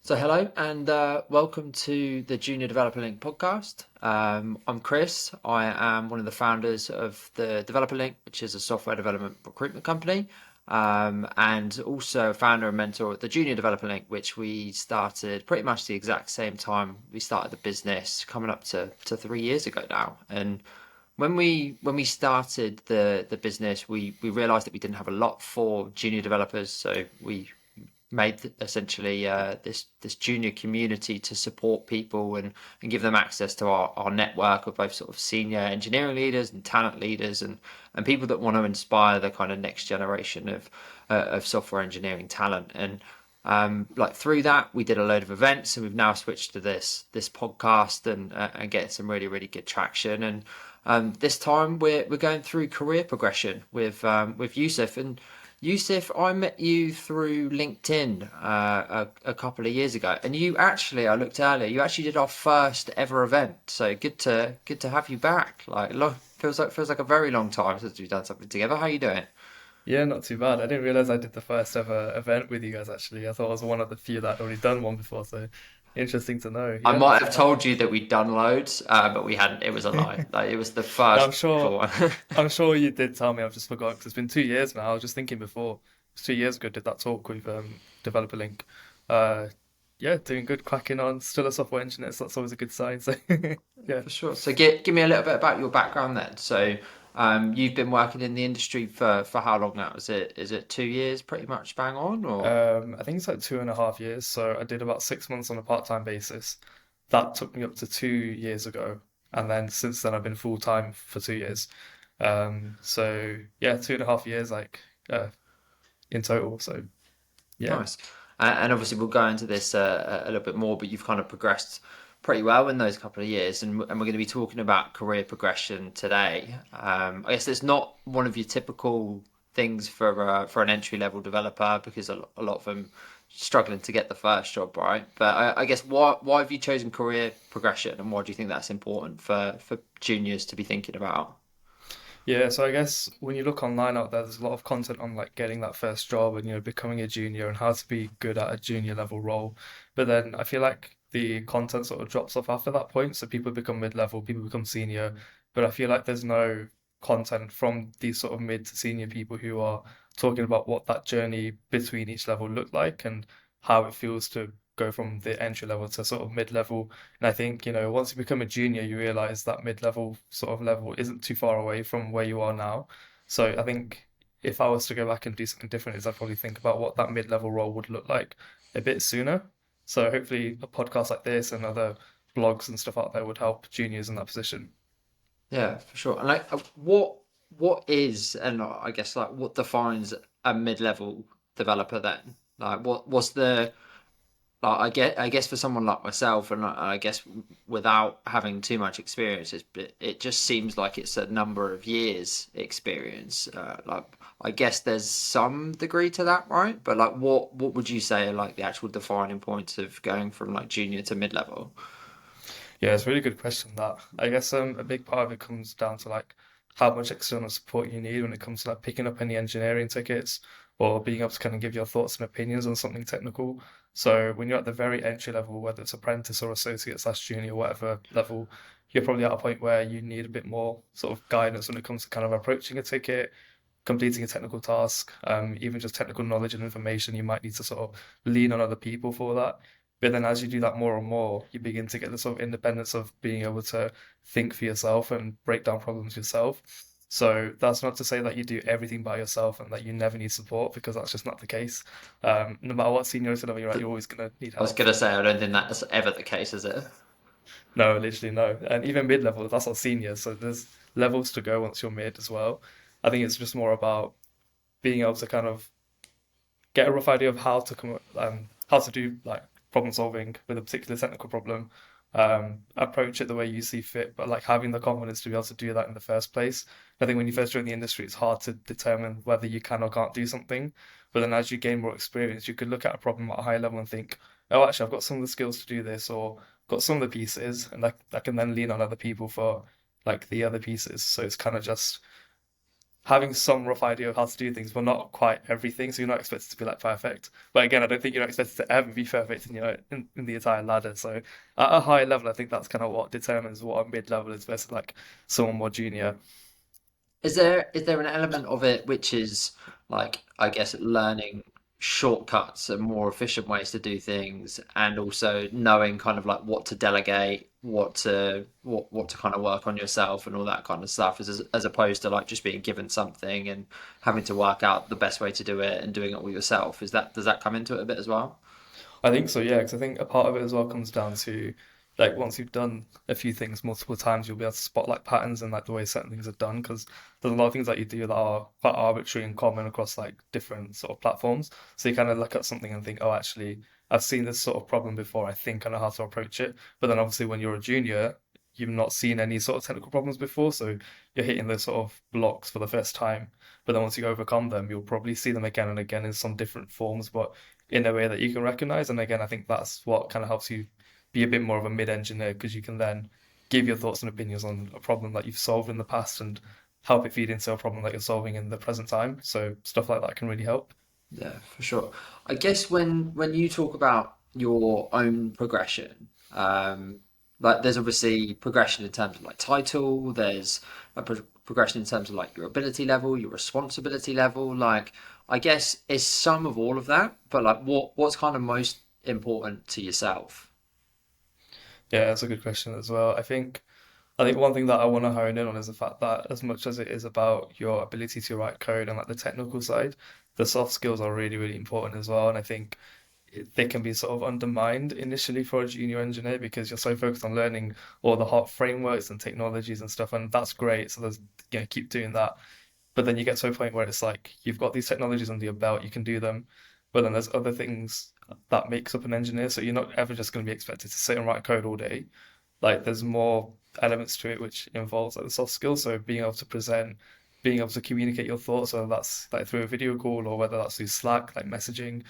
So hello and welcome to the Junior Developer Link podcast. I'm Chris. I am one of the founders of the Developer Link, which is a software development recruitment company, and also founder and mentor at the Junior Developer Link, which we started pretty much the exact same time we started the business, coming up to 3 years ago now. And when we started the business, we realized that we didn't have a lot for junior developers, so we made essentially this junior community to support people and give them access to our network of both sort of senior engineering leaders and talent leaders and people that want to inspire the kind of next generation of software engineering talent. And like through that, we did a load of events, and we've now switched to this podcast and getting some really good traction. And this time we're going through career progression with Yusuf. And Yusuf, I met you through LinkedIn a couple of years ago, and you actually, I looked earlier, you actually did our first ever event. So good to have you back. Like, feels like a very long time since we've done something together. How you doing? Yeah, not too bad. I didn't realize I did the first ever event with you guys actually. I thought I was one of the few that had already done one before, so interesting to know. I Yeah, not might too have bad. told you that we'd done loads, but we hadn't. It was a lie. Like it was the No, first I'm ever sure one. I'm sure you did tell me, I've just forgotten because it's been 2 years now. I was just thinking before. It was 2 years ago, did that talk with Developer Link. Uh yeah, doing good, cracking on, still a software engineer, so that's always a good sign. So yeah. For sure. So give me a little bit about your background then. So you've been working in the industry for how long now? Is it 2 years pretty much bang on or? I think it's like 2.5 years. So I did about 6 months on a part-time basis. That took me up to 2 years ago. And then since then I've been full-time for 2 years. So yeah, 2.5 years like in total. So yeah. Nice. And obviously, we'll go into this a little bit more, but you've kind of progressed pretty well in those couple of years. And we're going to be talking about career progression today. I guess it's not one of your typical things for an entry level developer because a lot of them struggling to get the first job, right? But I guess why have you chosen career progression, and why do you think that's important for juniors to be thinking about? Yeah, so I guess when you look online out there, there's a lot of content on like getting that first job and becoming a junior and how to be good at a junior level role. But then I feel like the content sort of drops off after that point. So people become mid-level, people become senior, but I feel like there's no content from these sort of mid to senior people who are talking about what that journey between each level looked like and how it feels to go from the entry level to sort of mid-level. And I think, once you become a junior, you realize that mid-level sort of level isn't too far away from where you are now. So I think if I was to go back and do something different, is I'd probably think about what that mid-level role would look like a bit sooner. So hopefully a podcast like this and other blogs and stuff out there would help juniors in that position. Yeah, for sure. And like, what is, and I guess like what defines a mid-level developer then? Like, what's the like? I guess for someone like myself, and I guess without having too much experience, it just seems like it's a number of years experience. Like, I guess there's some degree to that, right? But like, what would you say are like the actual defining points of going from like junior to mid-level? Yeah, it's a really good question that. I guess a big part of it comes down to like how much external support you need when it comes to like picking up any engineering tickets or being able to kind of give your thoughts and opinions on something technical. So when you're at the very entry level, whether it's apprentice or associate slash junior, whatever level, you're probably at a point where you need a bit more sort of guidance when it comes to kind of approaching a ticket, completing a technical task, even just technical knowledge and information. You might need to sort of lean on other people for that. But then as you do that more and more, you begin to get the sort of independence of being able to think for yourself and break down problems yourself. So that's not to say that you do everything by yourself and that you never need support because that's just not the case. No matter what seniority level you're at, you're always going to need I was help. gonna say I don't think that's ever the case, is it? No, literally no. And even mid level, that's not senior. So there's levels to go once you're mid as well. I think it's just more about being able to kind of get a rough idea of how to do like problem solving with a particular technical problem, approach it the way you see fit, but like having the confidence to be able to do that in the first place. I think when you first join the industry, it's hard to determine whether you can or can't do something. But then as you gain more experience, you could look at a problem at a high level and think, oh, actually, I've got some of the skills to do this, or got some of the pieces, and I can then lean on other people for like the other pieces. So it's kind of just having some rough idea of how to do things, but not quite everything. So you're not expected to be like perfect. But again, I don't think you're expected to ever be perfect in in the entire ladder. So at a high level, I think that's kind of what determines what a mid level is versus like someone more junior. Is there an element of it which is like, I guess, learning shortcuts and more efficient ways to do things, and also knowing kind of like what to delegate, what to kind of work on yourself and all that kind of stuff, as opposed to like just being given something and having to work out the best way to do it and doing it all yourself. Does that come into it a bit as well? I think so, yeah, because I think a part of it as well comes down to like once you've done a few things multiple times, you'll be able to spot like patterns and like the way certain things are done. Because there's a lot of things that you do that are quite arbitrary and common across like different sort of platforms. So you kind of look at something and think, oh, actually, I've seen this sort of problem before. I think I know how to approach it. But then obviously, when you're a junior, you've not seen any sort of technical problems before, so you're hitting those sort of blocks for the first time. But then once you overcome them, you'll probably see them again and again in some different forms, but in a way that you can recognize. And again, I think that's what kind of helps you be a bit more of a mid-engineer because you can then give your thoughts and opinions on a problem that you've solved in the past and help it feed into a problem that you're solving in the present time. So stuff like that can really help. Yeah, for sure. I guess when you talk about your own progression, like there's obviously progression in terms of like title, there's a progression in terms of like your ability level, your responsibility level. Like, I guess it's some of all of that, but like what's kind of most important to yourself? Yeah, that's a good question as well. I think one thing that I want to hone in on is the fact that as much as it is about your ability to write code and like the technical side, the soft skills are really, really important as well. And I think they can be sort of undermined initially for a junior engineer because you're so focused on learning all the hot frameworks and technologies and stuff, and that's great. So there's, keep doing that. But then you get to a point where it's like you've got these technologies under your belt, you can do them, but then there's other things that makes up an engineer. So you're not ever just going to be expected to sit and write code all day. Like there's more elements to it which involves like the soft skills. So being able to present, being able to communicate your thoughts, whether that's like through a video call or whether that's through Slack, like messaging,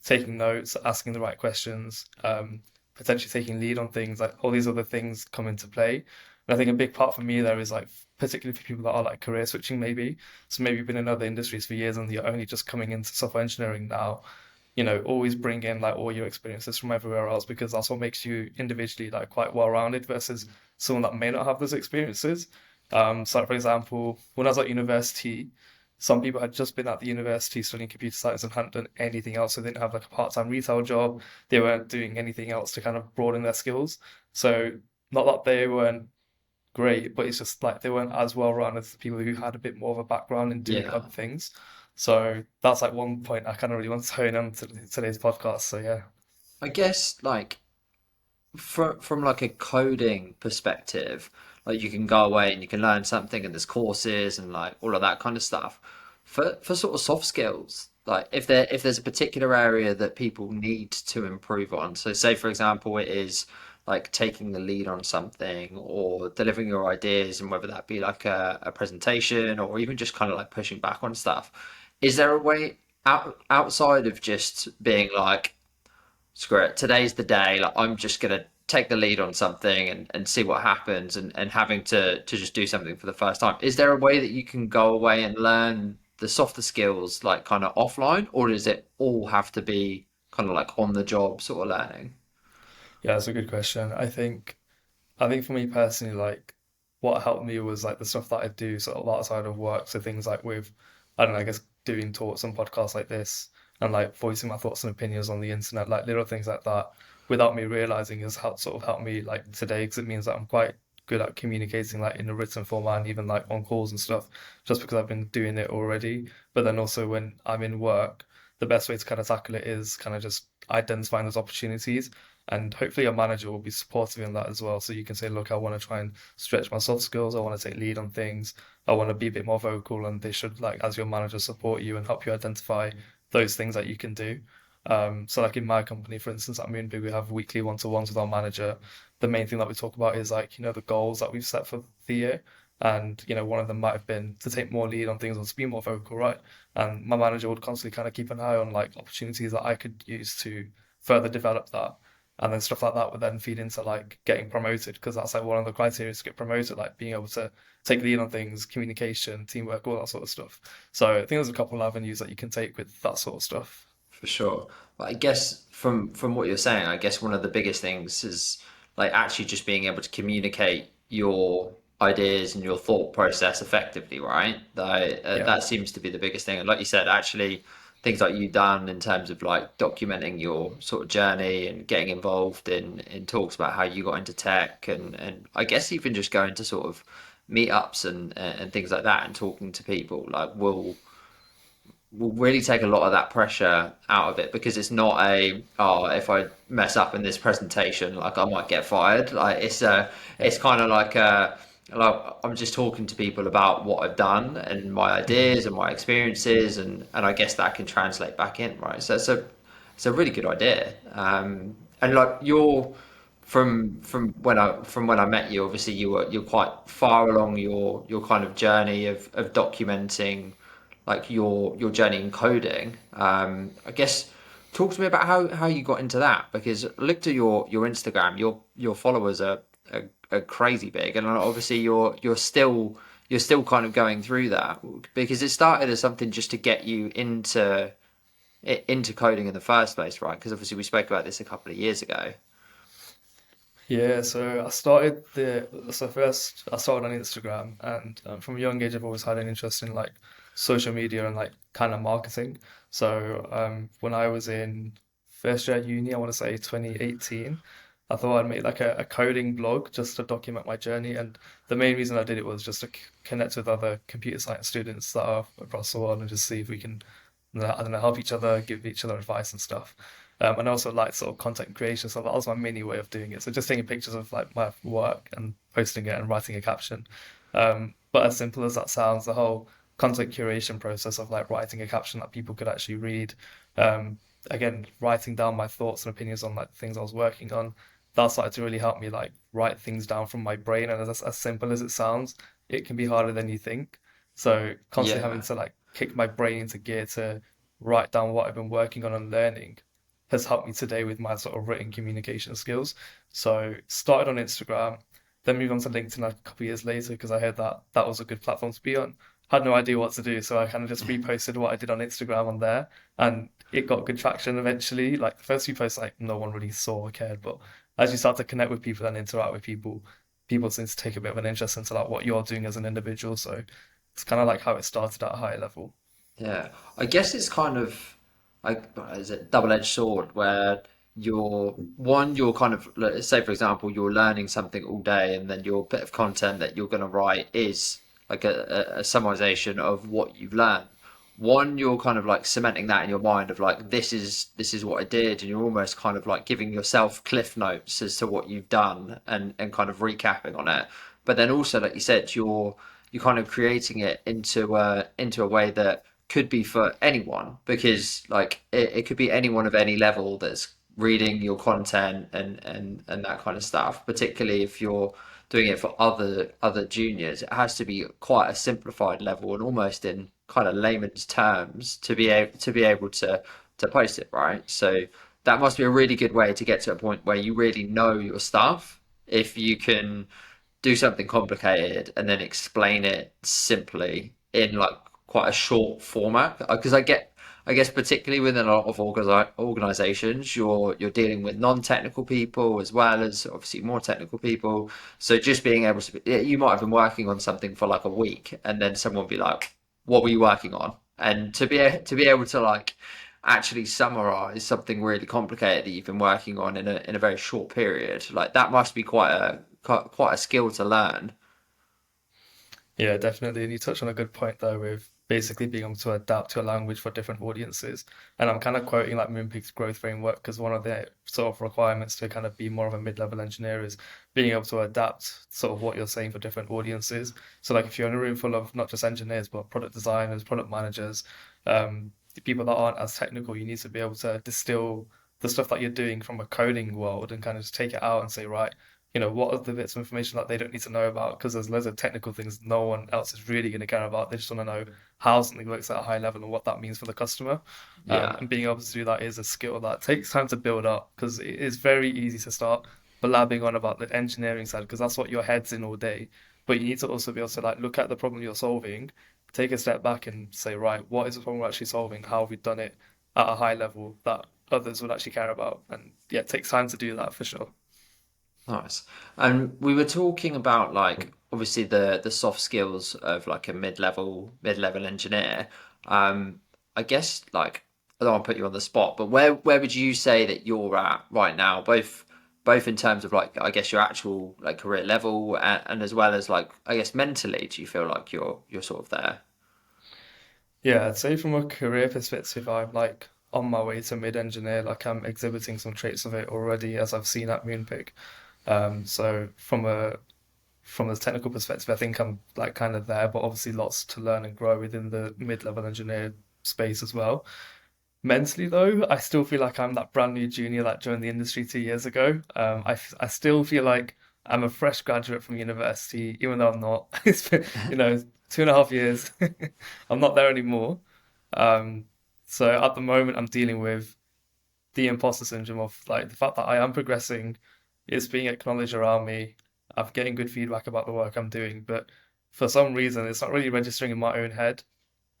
taking notes, asking the right questions, potentially taking lead on things, like all these other things come into play. And I think a big part for me there is like particularly for people that are like career switching maybe. So maybe you've been in other industries for years and you're only just coming into software engineering now, always bring in like all your experiences from everywhere else because that's what makes you individually like quite well-rounded versus someone that may not have those experiences. So like, for example, when I was at university, some people had just been at the university studying computer science and hadn't done anything else. So they didn't have like a part-time retail job. They weren't doing anything else to kind of broaden their skills. So not that they weren't great, but it's just like they weren't as well run as the people who had a bit more of a background in doing Yeah. other things. So that's like one point I kind of really want to hone on to today's podcast. So yeah. I guess like from like a coding perspective, like you can go away and you can learn something, and there's courses and like all of that kind of stuff. For sort of soft skills, like if there's a particular area that people need to improve on, so say for example it is like taking the lead on something or delivering your ideas, and whether that be like a presentation or even just kind of like pushing back on stuff, is there a way outside of just being like, screw it, today's the day, like I'm just gonna take the lead on something and see what happens, and having to just do something for the first time, is there a way that you can go away and learn the softer skills like kind of offline, or does it all have to be kind of like on the job sort of learning? Yeah, that's a good question. I think for me personally, like what helped me was like the stuff that I do sort of outside of work. So things like with, I don't know, I guess doing talks and podcasts like this and like voicing my thoughts and opinions on the internet, like little things like that, without me realizing has helped sort of helped me like today because it means that I'm quite good at communicating like in a written format and even like on calls and stuff, just because I've been doing it already. But then also when I'm in work, the best way to kind of tackle it is kind of just identifying those opportunities and hopefully your manager will be supportive in that as well. So you can say, look, I want to try and stretch my soft skills. I want to take lead on things. I want to be a bit more vocal. And they should, like, as your manager, support you and help you identify those things that you can do. So like in my company, for instance, at Moonbig, we have weekly one-to-ones with our manager. The main thing that we talk about is like, the goals that we've set for the year. And, one of them might have been to take more lead on things or to be more vocal, right? And my manager would constantly kind of keep an eye on like opportunities that I could use to further develop that. and then stuff like that would then feed into like getting promoted because that's like one of the criteria to get promoted, like being able to take lead on things, communication, teamwork, all that sort of stuff. So I think there's a couple of avenues that you can take with that sort of stuff. For sure. But I guess from what you're saying, I guess one of the biggest things is like actually just being able to communicate your ideas and your thought process effectively, right? Yeah. That seems to be the biggest thing. And like you said, actually things like you've done in terms of like documenting your sort of journey and getting involved in talks about how you got into tech and I guess even just going to sort of meetups and things like that and talking to people like will really take a lot of that pressure out of it because it's not a oh if I mess up in this presentation like I might get fired like Yeah. it's kind of like I'm just talking to people about what I've done and my Mhm. ideas and my experiences and I guess that can translate back in right so it's a really good idea and like you're from when I met you obviously you're quite far along your kind of journey of documenting like your journey in coding. I guess talk to me about how you got into that because I looked at your Instagram, your followers are crazy big, and obviously you're still kind of going through that because it started as something just to get you into coding in the first place, right? Because obviously we spoke about this a couple of years ago. Yeah, so first I started on Instagram, and from a young age I've always had an interest in like social media and like kind of marketing. So when I was in first year at uni, I want to say 2018, I thought I'd make like a coding blog just to document my journey. And the main reason I did it was just to connect with other computer science students that are across the world and just see if we can, I don't know, help each other, give each other advice and stuff. And I also like sort of content creation, so that was my mini way of doing it. So just taking pictures of like my work and posting it and writing a caption. But as simple as that sounds, the whole content curation process of like writing a caption that people could actually read, um, again, writing down my thoughts and opinions on like things I was working on, that started to really help me like write things down from my brain. And as simple as it sounds, it can be harder than you think. So constantly having Yeah, to like kick my brain into gear to write down what I've been working on and learning has helped me today with my sort of written communication skills. So started on Instagram, then moved on to LinkedIn a couple of years later because I heard that that was a good platform to be on. Had no idea what to do, so I kind of just reposted what I did on Instagram on there, and it got good traction eventually. Like the first few posts, like no one really saw or cared, but as you start to connect with people and interact with people, people seem to take a bit of an interest into like what you're doing as an individual. So it's kind of like how it started at a high level. yeah. I guess it's kind of like is it double-edged sword where you're kind of let's say for example you're learning something all day and then your bit of content that you're going to write is like a summarization of what you've learned. One, you're kind of like cementing that in your mind of like this is what I did, and you're almost kind of like giving yourself cliff notes as to what you've done and kind of recapping on it. But then also, like you said, you're kind of creating it into a way that could be for anyone because like it could be anyone of any level that's reading your content and that kind of stuff particularly if you're doing it for other juniors it has to be quite a simplified level and almost in kind of layman's terms to be able to post it right so that must be a really good way to get to a point where you really know your stuff if you can do something complicated and then explain it simply in like quite a short format because I guess particularly within a lot of organizations you're dealing with non-technical people as well as obviously more technical people so just being able to you might have been working on something for like a week and then someone will be like what were you working on and to be able to like actually summarize something really complicated that you've been working on in a very short period like that must be quite a skill to learn. Yeah, definitely. And you touched on a good point there with basically being able to adapt to a language for different audiences. And I'm kind of quoting like Moonpig's growth framework because one of the sort of requirements to kind of be more of a mid-level engineer is being able to adapt sort of what you're saying for different audiences. So like if you're in a room full of not just engineers, but product designers, product managers, the people that aren't as technical, you need to be able to distill the stuff that you're doing from a coding world and kind of just take it out and say, right, what are the bits of information that they don't need to know about? Because there's loads of technical things no one else is really going to care about. They just want to know how something works at a high level and what that means for the customer. Yeah. And being able to do that is a skill that takes time to build up because it is very easy to start blabbing on about the engineering side because that's what your head's in all day. But you need to also be able to like look at the problem you're solving, take a step back and say, right, what is the problem we're actually solving? How have we done it at a high level that others would actually care about? And yeah, it takes time to do that for sure. Nice. And we were talking about like obviously the soft skills of like a mid-level engineer. I guess like I don't want to put you on the spot, but where would you say that you're at right now, both in terms of like I guess your actual like career level and as well as like I guess mentally, do you feel like you're sort of there? Yeah, I'd say from a career perspective, I'm like on my way to mid-engineer, like I'm exhibiting some traits of it already as I've seen at Moonpig. So from a technical perspective, I think I'm like kind of there, but obviously lots to learn and grow within the mid-level engineer space as well. Mentally, though, I still feel like I'm that brand new junior that joined the industry 2 years ago. I still feel like I'm a fresh graduate from university, even though I'm not. It's been, 2.5 years. I'm not there anymore. Um, so at the moment, I'm dealing with the imposter syndrome of like the fact that I am progressing, it's being acknowledged around me. I'm getting good feedback about the work I'm doing, but for some reason, it's not really registering in my own head.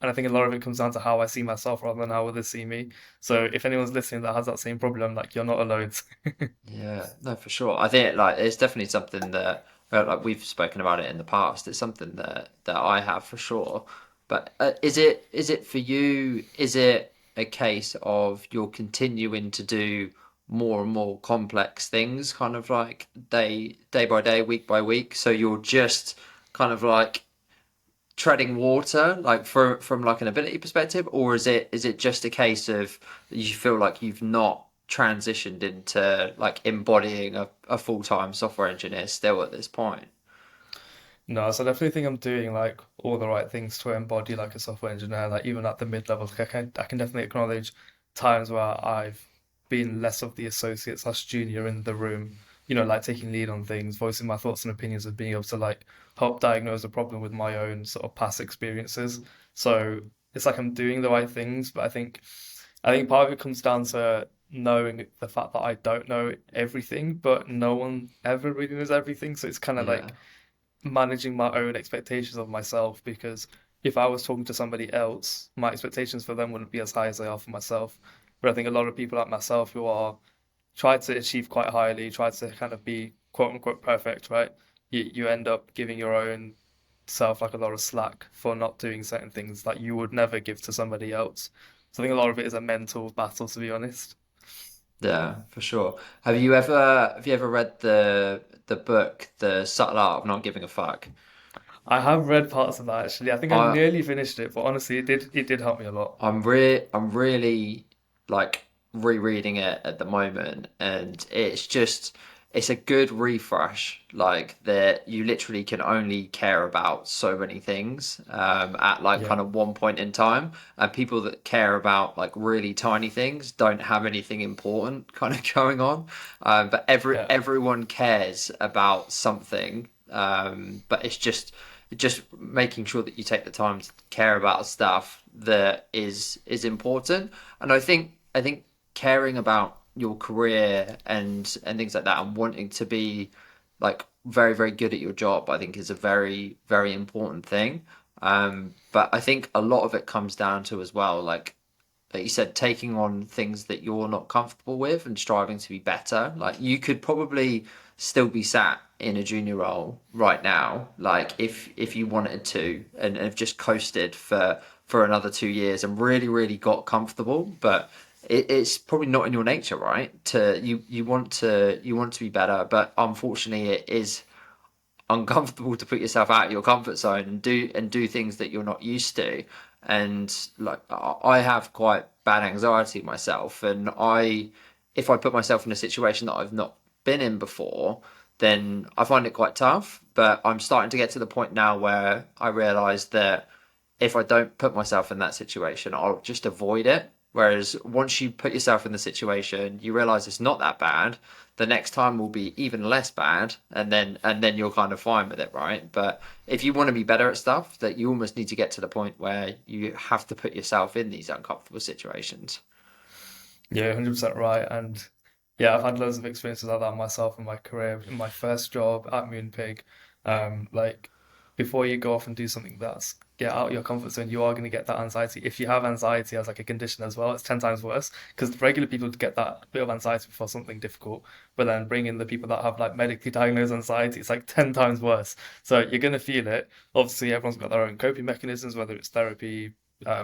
And I think a lot of it comes down to how I see myself rather than how others see me. So if anyone's listening that has that same problem, like you're not alone. Yeah, no, for sure. I think like it's definitely something that like we've spoken about it in the past. It's something that I have for sure. But is it for you? Is it a case of you're continuing to do more and more complex things, kind of like day by day, week by week? So you're just kind of like treading water, like from like an ability perspective, or is it just a case of you feel like you've not transitioned into like embodying a full-time software engineer still at this point? No, so I definitely think I'm doing like all the right things to embody like a software engineer. Like even at the mid levels, like, I can definitely acknowledge times where I've been less of the associate slash junior in the room. Like taking lead on things, voicing my thoughts and opinions, and being able to like help diagnose a problem with my own sort of past experiences. So it's like I'm doing the right things, but I think part of it comes down to knowing the fact that I don't know everything, but no one ever really knows everything. So it's kind of Yeah, like managing my own expectations of myself because if I was talking to somebody else, my expectations for them wouldn't be as high as they are for myself. But I think a lot of people like myself who are try to achieve quite highly, try to kind of be quote unquote perfect, right? You end up giving your own self like a lot of slack for not doing certain things that you would never give to somebody else. So I think a lot of it is a mental battle, to be honest. yeah, for sure. Have you ever read the book The Subtle Art of Not Giving a Fuck? I have read parts of that actually. I think I I nearly finished it, but honestly, it did help me a lot. I'm really like rereading it at the moment, and it's a good refresh. Like that, you literally can only care about so many things at like Yeah, kind of one point in time, and people that care about like really tiny things don't have anything important kind of going on. But yeah. everyone cares about something, but it's just making sure that you take the time to care about stuff that is important. And I think caring about your career and things like that and wanting to be like very very good at your job I think is a very very important thing. But I think a lot of it comes down to as well like you said, taking on things that you're not comfortable with and striving to be better. Like you could probably still be sat in a junior role right now, like if you wanted to, and have just coasted for another 2 years and really really got comfortable. But it's probably not in your nature, right? You want to be better, but unfortunately, it is uncomfortable to put yourself out of your comfort zone and do things that you're not used to. And like I have quite bad anxiety myself, and if I put myself in a situation that I've not been in before, then I find it quite tough. But I'm starting to get to the point now where I realize that if I don't put myself in that situation, I'll just avoid it Whereas once you put yourself in the situation, you realize it's not that bad. The next time will be even less bad, and then you're kind of fine with it, right? But if you want to be better at stuff, that you almost need to get to the point where you have to put yourself in these uncomfortable situations. Yeah, 100% right. And yeah, I've had loads of experiences like that myself in my career. In my first job at Moonpig, like before you go off and do something that's get out of your comfort zone, you are going to get that anxiety. If you have anxiety as like a condition as well, it's 10 times worse because regular people get that bit of anxiety before something difficult, but then bring in the people that have like medically diagnosed anxiety, it's like 10 times worse. So you're going to feel it. Obviously, everyone's got their own coping mechanisms, whether it's therapy,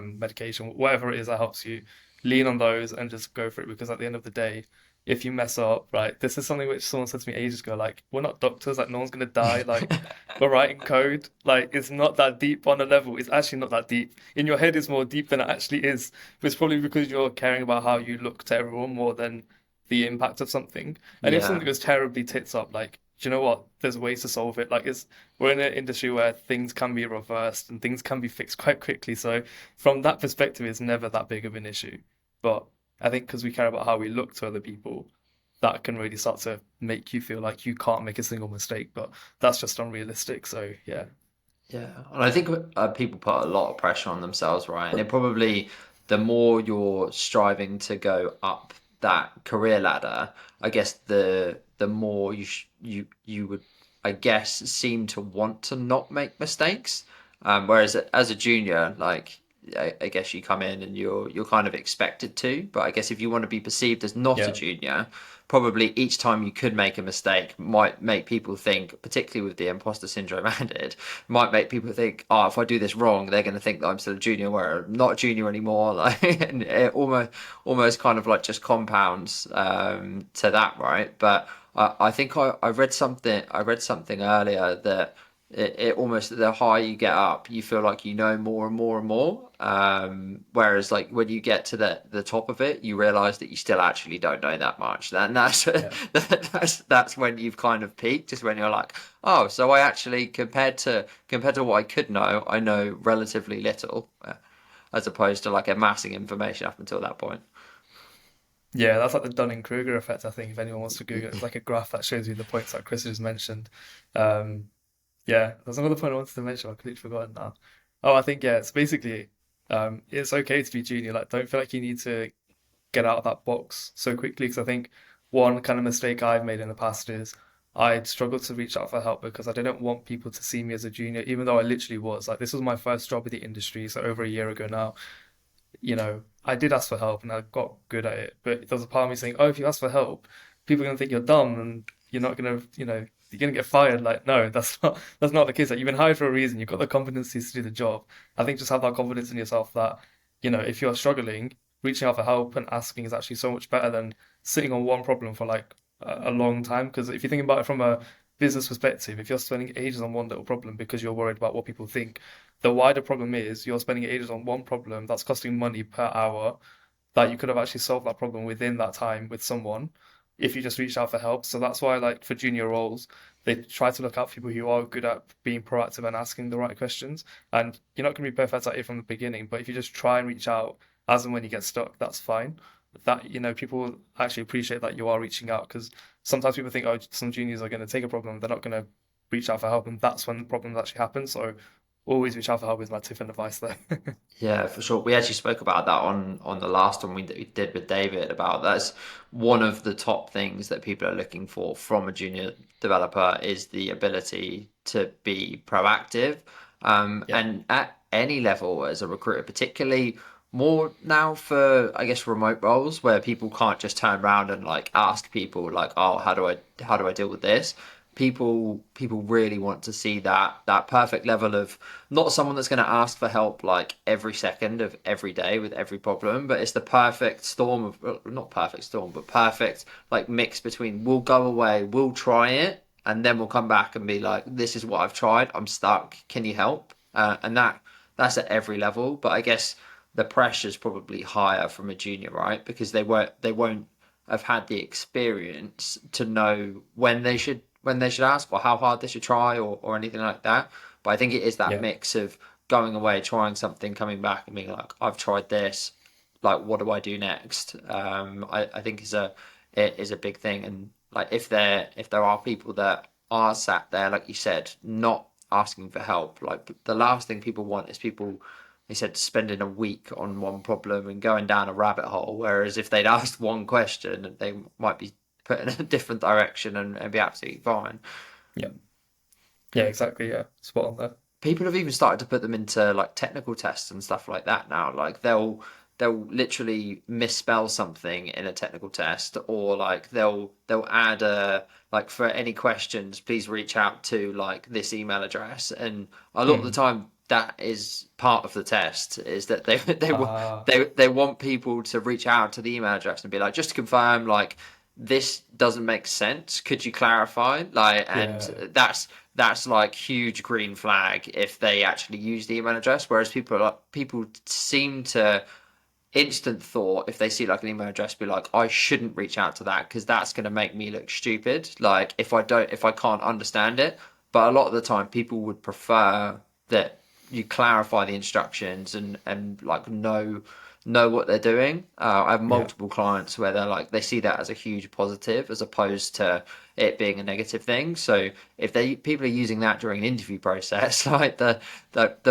medication, whatever it is that helps you lean on those and just go for it because at the end of the day, if you mess up, right, this is something which someone said to me ages ago, like, we're not doctors, like no one's gonna die, like we're writing code, like it's not that deep on a level. It's actually not that deep. In your head it's more deep than it actually is. But it's probably because you're caring about how you look to everyone more than the impact of something. And if Yeah. something goes terribly tits up, like, do you know what? There's ways to solve it. Like it's we're in an industry where things can be reversed and things can be fixed quite quickly. So from that perspective, it's never that big of an issue. But I think because we care about how we look to other people, that can really start to make you feel like you can't make a single mistake. But that's just unrealistic. So yeah, Yeah, and I think people put a lot of pressure on themselves, right? And it probably, the more you're striving to go up that career ladder, I guess the more you would, I guess, seem to want to not make mistakes. Whereas as a junior, like I guess you come in and you're kind of expected to. But I guess if you want to be perceived as not a yeah, junior, probably each time you could make a mistake might make people think, particularly with the imposter syndrome added, might make people think, oh, if I do this wrong, they're going to think that I'm still a junior, where I'm not a junior anymore. Like, and it almost kind of like just compounds to that, right? But I think I read something. I read something earlier that it almost, the higher you get up, you feel like you know more and more and more. Whereas like when you get to the top of it, you realize that you still actually don't know that much. Then that's yeah. that's when you've kind of peaked. Is when you're like, oh, so I actually compared to what I could know, I know relatively little, as opposed to like amassing information up until that point. Yeah, that's like the Dunning-Kruger effect, I think, if anyone wants to Google it. It's like a graph that shows you the points that Chris just mentioned. Um, yeah, there's another point I wanted to mention. I've completely forgotten now. Oh, I think, yeah, it's basically, it's okay to be junior. Like, don't feel like you need to get out of that box so quickly. Because I think one kind of mistake I've made in the past is I'd struggled to reach out for help because I didn't want people to see me as a junior, even though I literally was. Like, this was my first job in the industry, so over a year ago now. I did ask for help and I got good at it. But there was a part of me saying, oh, if you ask for help, people are going to think you're dumb and you're not going to, you're going to get fired. Like, no, that's not the case. Like, you've been hired for a reason. You've got the competencies to do the job. I think just have that confidence in yourself that, if you're struggling, reaching out for help and asking is actually so much better than sitting on one problem for like a long time. Because if you think about it from a business perspective, if you're spending ages on one little problem because you're worried about what people think, the wider problem is you're spending ages on one problem that's costing money per hour that you could have actually solved that problem within that time with someone if you just reached out for help. So that's why, like for junior roles, they try to look out for people who are good at being proactive and asking the right questions. And you're not going to be perfect at it from the beginning, but if you just try and reach out as and when you get stuck, that's fine. That, people actually appreciate that you are reaching out because sometimes people think, oh, some juniors are going to take a problem, they're not going to reach out for help, and that's when problems actually happen. So always reach out for help is my tip and advice there. Yeah, for sure. We actually spoke about that on the last one we did with David, about that's one of the top things that people are looking for from a junior developer is the ability to be proactive. Yeah, And at any level as a recruiter, particularly more now for, I guess, remote roles where people can't just turn around and like ask people like, oh, how do I deal with this? People really want to see that perfect level of, not someone that's going to ask for help like every second of every day with every problem, but it's the perfect storm of, not perfect storm, but perfect like mix between, we'll go away, we'll try it, and then we'll come back and be like, this is what I've tried, I'm stuck, can you help? And that's at every level. But I guess the pressure's probably higher from a junior, right? Because they won't have had the experience to know when they should ask, or how hard they should try, or anything like that. But I think it is that yeah, mix of going away, trying something, coming back and being like, I've tried this. like what do I do next? I think is a big thing, and like if there are people that are sat there, like you said, not asking for help, like the last thing people want is people, they said, spending a week on one problem and going down a rabbit hole. Whereas if they'd asked one question, they might be put in a different direction and be absolutely fine. Yeah. Yeah, exactly. Yeah. Spot on there. People have even started to put them into like technical tests and stuff like that now. Like they'll literally misspell something in a technical test, or like they'll add a like, for any questions, please reach out to like this email address. And a lot of the Mm. time that is part of the test, is that Ah, they want people to reach out to the email address and be like, just to confirm, like this doesn't make sense, could you clarify, like, and yeah. that's like huge green flag if they actually use the email address. Whereas people seem to instant thought, if they see like an email address, be like, I shouldn't reach out to that because that's going to make me look stupid, like if I can't understand it. But a lot of the time people would prefer that you clarify the instructions and like know what they're doing. I have Yeah. multiple clients where they're like, they see that as a huge positive as opposed to it being a negative thing. So if they people are using that during an interview process, like the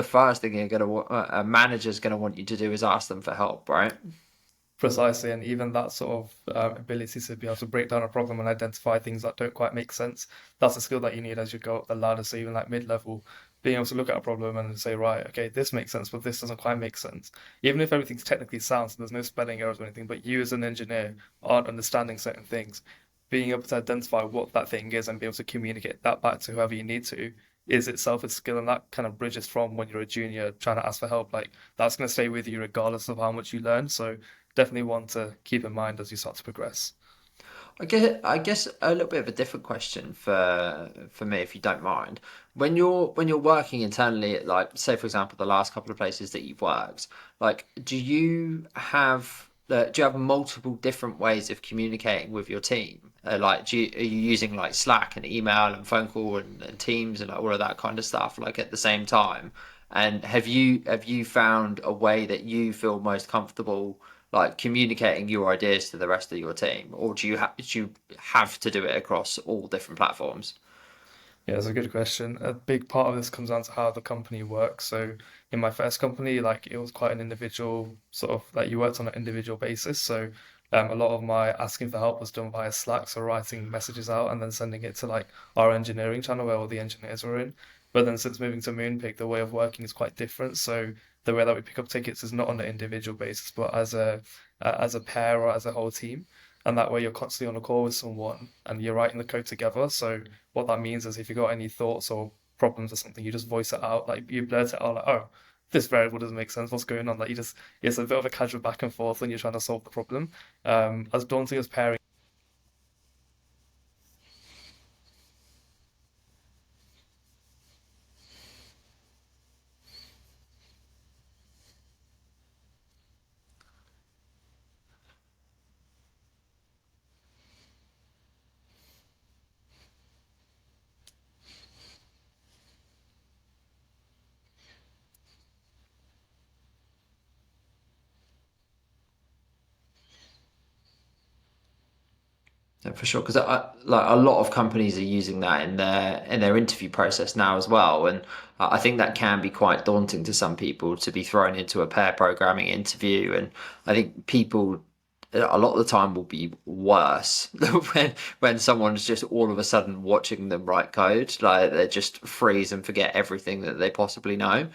first thing a manager's gonna want you to do is ask them for help, right? Precisely, and even that sort of ability to be able to break down a problem and identify things that don't quite make sense, that's a skill that you need as you go up the ladder. So even like mid-level, being able to look at a problem and say, right, okay, this makes sense, but this doesn't quite make sense. Even if everything's technically sound, so there's no spelling errors or anything, but you as an engineer aren't understanding certain things, being able to identify what that thing is and be able to communicate that back to whoever you need to is itself a skill, and that kind of bridges from when you're a junior trying to ask for help. Like that's going to stay with you regardless of how much you learn. So definitely one to keep in mind as you start to progress. I guess a little bit of a different question for me, if you don't mind. When you're working internally at, like, say for example, the last couple of places that you've worked, like do you have multiple different ways of communicating with your team? Like, are you using like Slack and email and phone call and Teams and all of that kind of stuff like at the same time? And have you found a way that you feel most comfortable like communicating your ideas to the rest of your team, or do you have to do it across all different platforms? Yeah, that's a good question. A big part of this comes down to how the company works. So in my first company, like it was quite an individual sort of like you worked on an individual basis. So a lot of my asking for help was done via Slack, so writing messages out and then sending it to like our engineering channel where all the engineers were in. But then since moving to Moonpig, the way of working is quite different. So the way that we pick up tickets is not on an individual basis, but as a pair or as a whole team. And that way you're constantly on a call with someone and you're writing the code together. So what that means is if you got any thoughts or problems or something, you just voice it out. Like you blurt it out like, oh, this variable doesn't make sense. What's going on? Like you just it's a bit of a casual back and forth when you're trying to solve the problem. As daunting as pairing. Yeah, for sure, because like a lot of companies are using that in their interview process now as well, and I think that can be quite daunting to some people to be thrown into a pair programming interview, and I think people a lot of the time will be worse when someone's just all of a sudden watching them write code, like they just freeze and forget everything that they possibly know.